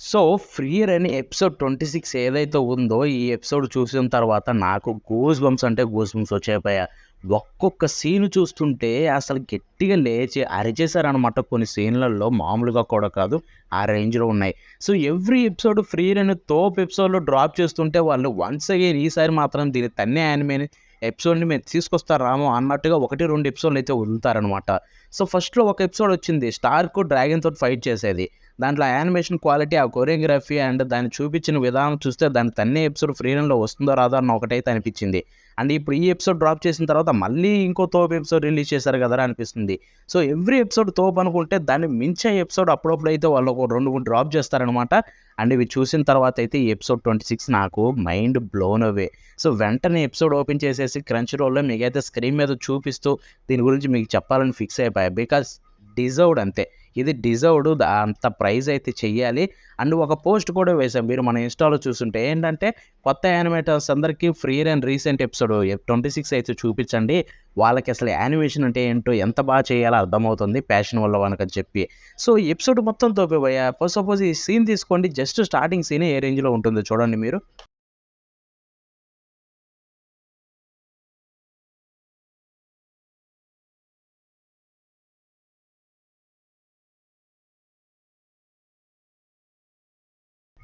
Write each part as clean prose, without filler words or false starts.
So, 'freer' అని episode 26 ఏదైతే ఉందో, ఈ ఎపిసోడ్ చూసిన తర్వాత నాకు గూస్ బంప్స్ అంటే గూస్ బంప్స్ వచ్చాయి భయ్యా. ఒక్కొక్క సీన్ చూస్తుంటే అసలు గట్టిగా లేచి అరిచేశారనమాట కొన్ని సీన్‌లలో మామూలుగా కూడా కాదు. ఆ రేంజ్‌లో ఉన్నాయి. సో, ఎవ్రీ ఎపిసోడ్ 'ఫ్రీయర్' అనే తోపు ఎపిసోడ్‌లో డ్రాప్ చేస్తుంటే వాళ్ళు వన్స్ అగైన్ ఈసారి మాత్రం దీన్ని తన్నే యానిమేని ఎపిసోడ్‌ని మేము తీసుకొస్తారు రాము అన్నట్టుగా 1, 2 ఎపిసోడ్‌లయితే వదులుతారనమాట. సో, ఫస్ట్‌లో ఒక ఎపిసోడ్ వచ్చింది. స్టార్క్ డ్రాగన్ తోటి ఫైట్ చేసేది. దాంట్లో యానిమేషన్ క్వాలిటీ, ఆ కొరియోగ్రఫీ అండ్ దాన్ని చూపించిన విధానం చూస్తే దాన్ని తన్నే ఎపిసోడ్ ఫ్రీడమ్‌లో వస్తుందో రాదో అన్న ఒకటైతే అనిపించింది. అండ్ ఇప్పుడు ఈ ఎపిసోడ్ డ్రాప్ చేసిన తర్వాత మళ్ళీ ఇంకో తోపు ఎపిసోడ్ రిలీజ్ చేశారు కదరా అనిపిస్తుంది. సో, ఎవ్రీ ఎపిసోడ్ తోపు అనుకుంటే దాన్ని మించే ఎపిసోడ్ అప్పుడప్పుడైతే వాళ్ళు ఒక 2, 3 డ్రాప్ చేస్తారనమాట. అండ్ ఇవి చూసిన తర్వాత అయితే ఈ ఎపిసోడ్ 26 నాకు మైండ్ బ్లోన్ అవే. సో, వెంటనే ఎపిసోడ్ ఓపెన్ చేసేసి క్రంచ్ రోల్‌లో మీకైతే స్క్రీన్ మీద చూపిస్తూ దీని గురించి మీకు చెప్పాలని ఫిక్స్ అయిపోయా. బికాజ్ డిజర్వ్డ్ అంతే. ఇది డిజర్వ్డ్ అంత ప్రైజ్ అయితే చెయ్యాలి. అండ్ ఒక పోస్ట్ కూడా వేశాం. మీరు మన ఇన్‌స్టాలో చూసుంటే ఏంటంటే, కొత్త యానిమేటర్స్ అందరికీ ఫ్రీ అండ్ రీసెంట్ ఎపిసోడ్ 26 అయితే చూపించండి. వాళ్ళకసలు యానిమేషన్ అంటే ఏంటో, ఎంత చేయాలో అర్థమవుతుంది ప్యాషన్ వల్ల వాళ్ళకని చెప్పి. సో, ఎపిసోడ్ మొత్తం తోపే భయ్యా. ఫర్ సపోజ్ ఈ సీన్ తీసుకోండి. జస్ట్ స్టార్టింగ్ సీనే ఏ రేంజ్‌లో ఉంటుందో చూడండి మీరు.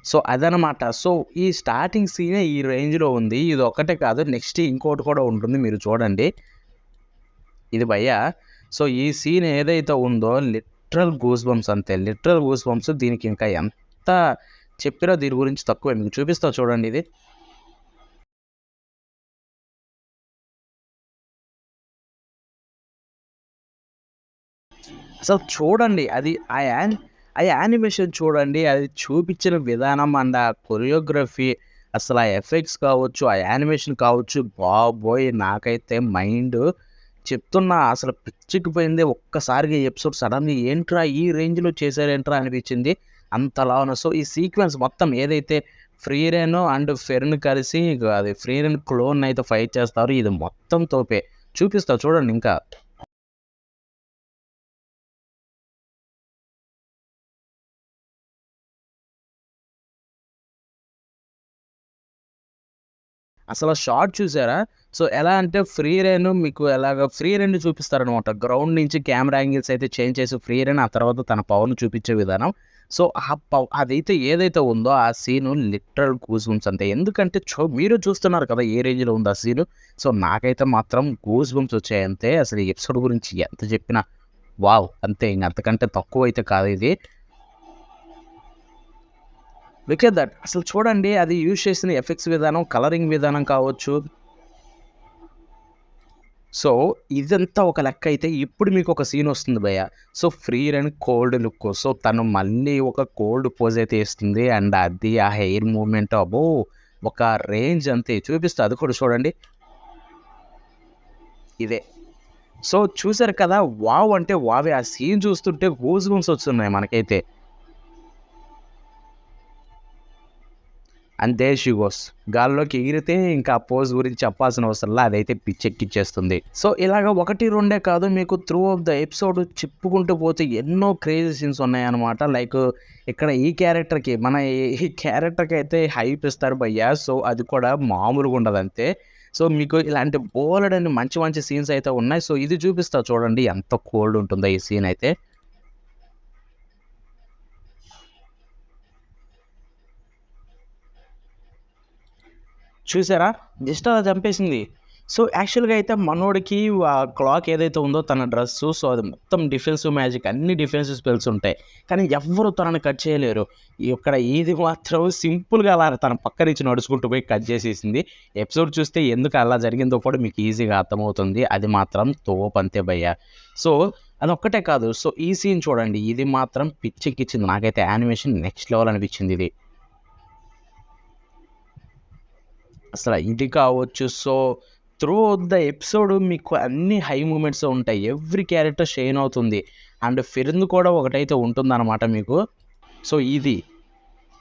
సో, అదనమాట. సో, ఈ స్టార్టింగ్ సీనే ఈ రేంజ్‌లో ఉంది. ఇదొక్కటే కాదు. నెక్స్ట్ ఇంకోటి కూడా ఉంటుంది. మీరు చూడండి. ఇది భయ్యా. సో, ఈ సీన్ ఏదైతే ఉందో లిటరల్ గూస్ బంప్స్ అంతే. Literal goose bumps. దీనికి ఇంకా ఎంత చెప్పినా దీని గురించి తక్కువే. మీకు చూపిస్తా చూడండి ఇది. అసలు చూడండి. అది ఆ యానిమేషన్ చూడండి. అది చూపించిన విధానం అండ్ ఆ కొరియోగ్రఫీ, అసలు ఆ ఎఫెక్ట్స్ కావచ్చు, ఆ యానిమేషన్ కావచ్చు, బాబోయ్! నాకైతే మైండ్ చెప్తున్నా అసలు పిచ్చెక్కిపోయింది. ఒక్కసారిగా ఈ ఎపిసోడ్ సడన్‌గా ఏంట్రా ఈ రేంజ్‌లో చేశారేంట్రా అనిపించింది. అంతలా ఉన్న సో, ఈ సీక్వెన్స్ మొత్తం ఏదైతే ఫ్రీరెన్ అండ్ ఫెర్న్ కలిసి అది ఫ్రీరెన్ క్లోన్ అయితే ఫైట్ చేస్తారు. ఇది మొత్తం తోపే. చూపిస్తా చూడండి ఇంకా. అసల షాట్ చూసారా? సో, ఎలా అంటే ఫ్రీ రేన్ మీకు ఎలాగా ఫ్రీ రేన్‌ని చూపిస్తారనమాట. గ్రౌండ్ నుంచి కెమెరా యాంగిల్స్ అయితే చేంజ్ చేసి ఫ్రీ రేన్ ఆ తర్వాత తన పవర్‌ని చూపించే విధానం. సో, అదైతే ఏదైతే ఉందో ఆ సీను లిటరల్ గూస్ బంప్స్ అంతే. ఎందుకంటే మీరు చూస్తున్నారు కదా! ఏ రేంజ్‌లో ఉందో ఆ సీను. సో, నాకైతే మాత్రం గూస్ బంప్స్ వచ్చాయి అంతే. అసలు ఈ ఎపిసోడ్ గురించి ఎంత చెప్పినా వావ్! అంతే ఇంక అంతకంటే తక్కువైతే కాదు ఇది. Look at that. అసలు చూడండి అది యూజ్ చేసిన ఎఫెక్ట్స్ విధానం, కలరింగ్ విధానం కావచ్చు. సో, ఇదంతా ఒక లెక్కయితే ఇప్పుడు మీకొక సీనొస్తుంది భయ్యా. So, free run cold look. So, తను మళ్ళీ ఒక కోల్డ్ పోజయితే ఏస్తుంది. అండ్ అది ఆ హెయిర్ మూవ్‌మెంట్ అబ్బో! ఒక రేంజ్ అంతే. చూపిస్తా అది కూడా చూడండి. ఇదే. సో, చూసారు కదా! వావ్! అంటే వావే. ఆ సీన్ చూస్తుంటే గూస్ బంప్స్ వస్తున్నాయి మనకైతే. And there she goes. గాల్లోకి ఎగిరితే ఇంకా ఆ పోజ్ గురించి చెప్పాల్సిన అవసరంలా అదైతే పిచ్చెక్కిచ్చేస్తుంది. సో, ఇలాగ 1, 2 కాదు మీకు త్రూ ఆఫ్ ద ఎపిసోడ్ చెప్పుకుంటూ పోతే ఎన్నో క్రేజీ సీన్స్ ఉన్నాయన్నమాట. లైక్ ఇక్కడ ఈ క్యారెక్టర్‌కి మన ఈ క్యారెక్టర్‌కైతే హైప్ ఇస్తారు భయ్యా. సో, అది కూడా మామూలుగా ఉండదంతే. సో, మీకు ఇలాంటి బోలెడన్ని మంచి మంచి సీన్స్ అయితే ఉన్నాయి. సో, ఇది చూపిస్తా చూడండి ఎంత కోల్డ్ ఉంటుందో ఈ సీన్ అయితే. చూసారా? జస్ట్ అలా చంపేసింది. సో, యాక్చువల్‌గా అయితే మనోడికి క్లాక్ ఏదైతే ఉందో తన డ్రెస్సు సో, అది మొత్తం డిఫెన్సివ్ మ్యాజిక్ అన్ని డిఫెన్సివ్ స్పెల్స్ ఉంటాయి. కానీ ఎవ్వరు తనని కట్ చేయలేరు. ఇక్కడ ఇది మాత్రం సింపుల్‌గా అలా తన పక్క నుంచి నడుచుకుంటూ పోయి కట్ చేసేసింది. ఎపిసోడ్ చూస్తే ఎందుకు అలా జరిగిందో కూడా మీకు ఈజీగా అర్థమవుతుంది. అది మాత్రం తోపంతే భయ్యా. సో, అదొక్కటే కాదు. సో, ఈ సీన్ చూడండి. ఇది మాత్రం పిచ్చెక్కిచ్చింది. నాకైతే యానిమేషన్ నెక్స్ట్ లెవెల్ అనిపించింది ఇది. అసల ఇది కావచ్చు. సో, త్రూ ద ఎపిసోడ్ మీకు అన్ని హై మూమెంట్స్ ఉంటాయి. ఎవ్రి క్యారెక్టర్ షైన్ అవుతుంది. అండ్ ఫిరంద్ కూడా ఒకటైతే ఉంటుందన్నమాట మీకు. సో, ఇది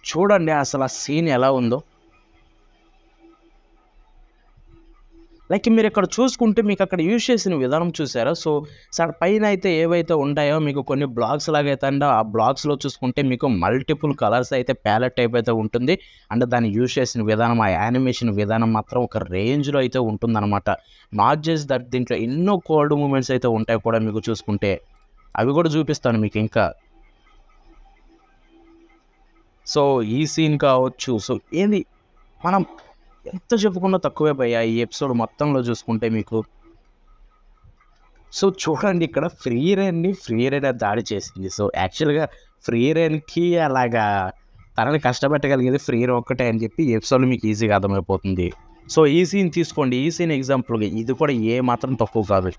చూడండి అసల ఆ సీన్ ఎలా ఉందో. లైక్ మీరు ఇక్కడ చూసుకుంటే మీకు అక్కడ యూజ్ చేసిన విధానం చూసారా? సో, పైన అయితే ఏవైతే ఉంటాయో మీకు కొన్ని బ్లాక్స్ లాగా అయితే అండ్ ఆ బ్లాక్స్‌లో చూసుకుంటే మీకు మల్టిపుల్ కలర్స్ అయితే ప్యాలెట్ టైప్ అయితే ఉంటుంది. అండ్ దాన్ని యూజ్ చేసిన విధానం, ఆ యానిమేషన్ విధానం మాత్రం ఒక రేంజ్‌లో అయితే ఉంటుందన్నమాట. నాట్ జస్ట్ దట్ దీంట్లో ఎన్నో కోల్డ్ మూమెంట్స్ అయితే ఉంటాయి కూడా మీకు చూసుకుంటే. అవి కూడా చూపిస్తాను మీకు ఇంకా. సో, ఈ సీన్ కావచ్చు. సో, ఏది మనం ఎంత చెప్పుకున్నా తక్కువే భయ్యా ఈ ఎపిసోడ్ మొత్తంలో చూసుకుంటే మీకు. సో, చూడండి ఇక్కడ ఫ్రీ రైన్ దాడి చేసింది. సో, యాక్చువల్‌గా ఫ్రీ రైన్‌కి అలాగా తనని కష్టపెట్టగలిగేది ఫ్రీ రైన్ ఒక్కటే అని చెప్పి ఈ ఎపిసోడ్‌లో మీకు ఈజీగా అర్థమైపోతుంది. సో, ఈ సీన్ తీసుకోండి. ఈ సీన్ ఎగ్జాంపుల్‌గా ఇది కూడా ఏ మాత్రం తక్కువ కాదు.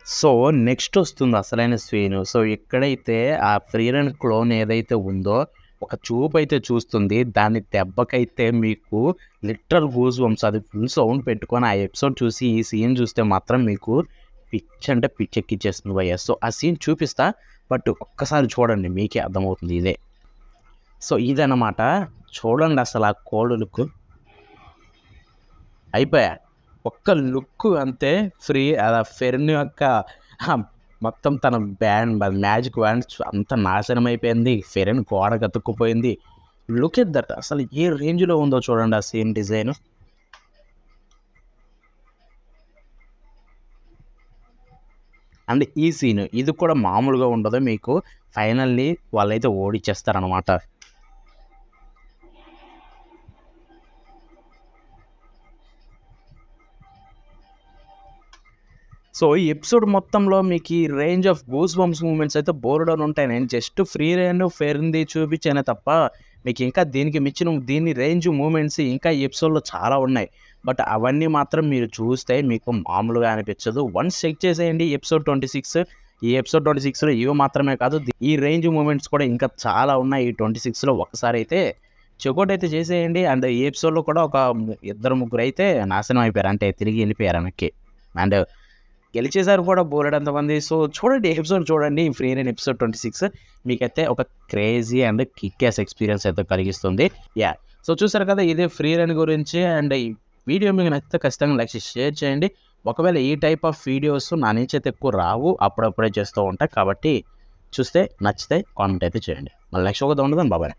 సో, నెక్స్ట్ వస్తుంది అసలైన సీను. సో, ఎక్కడైతే ఆ ఫ్రీ రన్ క్లోన్ ఏదైతే ఉందో, ఒక చూపైతే చూస్తుంది. దాని దెబ్బకైతే మీకు లిటరల్ గూస్ బంప్స్ అది ఫుల్ సౌండ్ పెట్టుకొని ఆ ఎపిసోడ్ చూసి ఈ సీన్ చూస్తే మాత్రం మీకు పిచ్చంటే పిచ్చెక్కిచ్చేస్తుంది భయ్యా. సో, ఆ సీన్ చూపిస్తా. బట్ ఒక్కసారి చూడండి మీకే అర్థమవుతుంది ఇదే. సో, ఇదనమాట. చూడండి అసలు ఆ కోల్డ్ లుక్. అయిపోయా. ఒక్క లుక్ అంతే ఫెర్న్ యొక్క మొత్తం తన మ్యాజిక్ బ్యాండ్ అంతా నాశనం అయిపోయింది. ఫెరెన్ గోడకు అతుక్కుపోయింది. లుక్ ఎట్ దట్ అసలు ఏ రేంజ్‌లో ఉందో చూడండి ఆ సీన్ డిజైన్. అండ్ ఈ సీన్ ఇది కూడా మామూలుగా ఉండదు మీకు. ఫైనల్లీ వాళ్ళైతే ఓడిచ్చేస్తారనమాట. సో, ఈ ఎపిసోడ్ మొత్తంలో మీకు ఈ range of goose bumps movements అయితే బోలెడన్ని ఉంటాయి. నేను జస్ట్ ఫ్రీ రేన్, ఫెయిర్‌ది చూపించానే తప్ప మీకు ఇంకా దీనికి మించిన దీని రేంజ్ మూవ్‌మెంట్స్ ఇంకా ఈ ఎపిసోడ్‌లో చాలా ఉన్నాయి. బట్ అవన్నీ మాత్రం మీరు చూస్తే మీకు మామూలుగా అనిపించదు. వన్స్ చెక్ చేసేయండి ఎపిసోడ్ 26. ఈ ఎపిసోడ్ 26లో ఇవి మాత్రమే కాదు ఈ రేంజ్ మూవ్‌మెంట్స్ కూడా ఇంకా చాలా ఉన్నాయి ఈ 26లో. ఒక్కసారి అయితే చెక్‌ఔట్ అయితే చేసేయండి. అండ్ ఈ ఎపిసోడ్‌లో కూడా ఒక ఇద్దరు ముగ్గురు అయితే నాశనం అయిపోయారు. అంటే తిరిగి వెళ్ళిపోయారు వెనక్కి. అండ్ గెలిచేసారు కూడా బోలెడంతమంది. సో, చూడండి ఎపిసోడ్ చూడండి. ఫ్రీ రైన్ ఎపిసోడ్ 26 మీకైతే ఒక crazy and kick ass experience అయితే కలిగిస్తుంది. యాహ్! సో, చూసారు కదా ఇదే ఫ్రీ రైన్ గురించి. అండ్ ఈ వీడియో మీకు నచ్చితే ఖచ్చితంగా లైక్ చేసి షేర్ చేయండి. ఒకవేళ ఈ టైప్ ఆఫ్ వీడియోస్ నా నుంచి అయితే ఎక్కువ రావు. అప్పుడప్పుడే చేస్తూ ఉంటా. కాబట్టి చూస్తే నచ్చితే కామెంట్ అయితే చేయండి. మళ్ళీ నెక్స్ట్ ఒక ఉండదు. బాయ్.